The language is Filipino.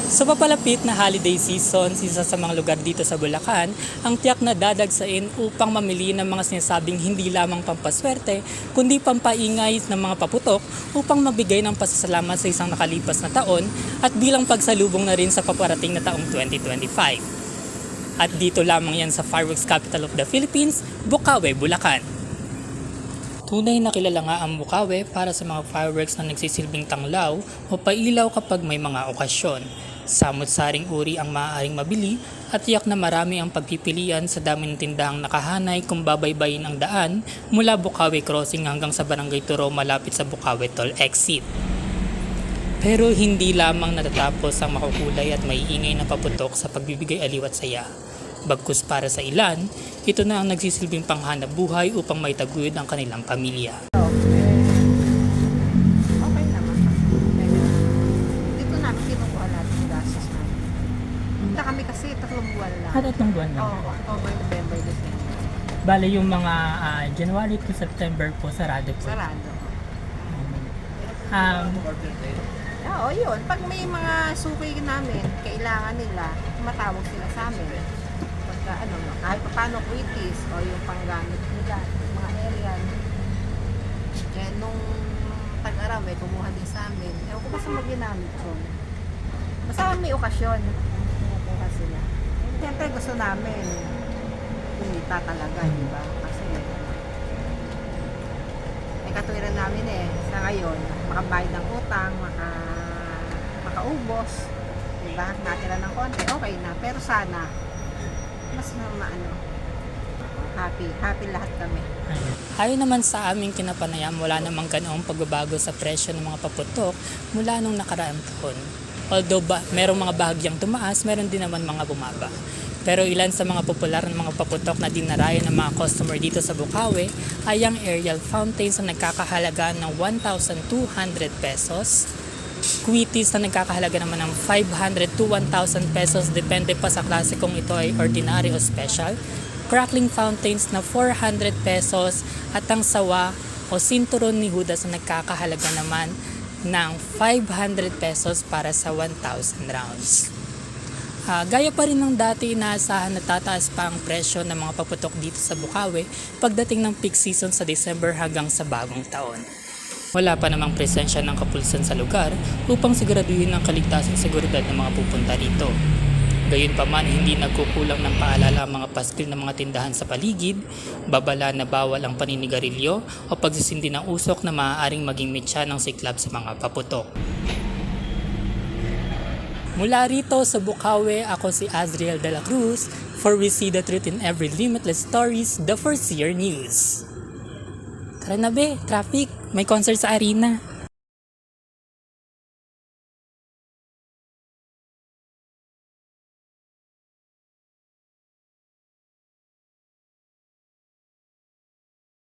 Sa papalapit na holiday season, isa sa mga lugar dito sa Bulacan, ang tiyak na dadagsain upang mamili ng mga sinasabing hindi lamang pampaswerte, kundi pampaingay ng mga paputok upang magbigay ng pasasalamat sa isang nakalipas na taon at bilang pagsalubong na rin sa paparating na taong 2025. At dito lamang yan sa Fireworks Capital of the Philippines, Bukawe, Bulacan. Tunay na kilala nga ang Bukawe para sa mga fireworks na nagsisilbing tanglaw o pailaw kapag may mga okasyon. Samot-saring uri ang maaaring mabili at tiyak na marami ang pagpipilian sa dami ng tindahang nakahanay kung babaybayin ang daan mula Bukawe Crossing hanggang sa Barangay Turo malapit sa Bukawe Toll Exit. Pero hindi lamang natatapos ang makukulay at may ingay na paputok sa pagbibigay aliw at saya. Bagkus para sa ilan, ito na ang nagsisilbing panghanap buhay upang maitaguyod ang kanilang pamilya. Okay naman. Dito namin kinukuha lahat ng gastos namin. Punta kami kasi 3 buwan lang. Tatlong buwan lang. Oo, October, November, December. Bale yung mga January to September po sarado po. Sarado. Oo, yun. Pag may mga suki namin, kailangan nila, tumatawag sila sa amin. Pagka kahit paano quitis o yung panggamit nila, mga aerial. Eh, nung tag-araw, may kumuha din sa amin. Ewan ko ba sa maginamit ko. Basta may okasyon, kumukuha sila. Siyempre gusto namin, kumita talaga, di ba? Kasi, may katwiran namin sa ngayon, makabayad ng utang, makaubos, di ba? Natira ng konti, okay na. Pero sana, mas happy lahat kami. Ayon naman sa aming kinapanayam, wala namang ganoong pagbabago sa presyo ng mga paputok mula nung nakaraang taon. Although merong mga bahagyang tumaas, meron din naman mga bumaba. Pero ilan sa mga popular na mga paputok na dinarayo ng mga customer dito sa Bukawe ay ang aerial fountains na nagkakahalaga ng 1,200 pesos, quitis na nagkakahalaga naman ng 500 to 1,000 pesos depende pa sa klase kung ito ay ordinary o special, crackling fountains na 400 pesos at ang sawa o sinturon ni Judas na nagkakahalaga naman ng 500 pesos para sa 1,000 rounds. Gaya pa rin ng dati, inaasahan na tataas pa ang presyo ng mga paputok dito sa Bukawe pagdating ng peak season sa December hanggang sa bagong taon. Wala pa namang presensya ng kapulisan sa lugar upang siguraduhin ang kaligtasan at seguridad ng mga pupunta rito. Gayunpaman, hindi nagkukulang ng paalala ang mga paskil ng mga tindahan sa paligid, babala na bawal ang paninigarilyo o pagsisindi ng usok na maaaring maging mitya ng siklab sa mga paputok. Mula rito sa Bukawe, ako si Azriel de la Cruz for We See the Truth in Every Limitless Stories, the First Year News. Tara na be, traffic, may concert sa arena.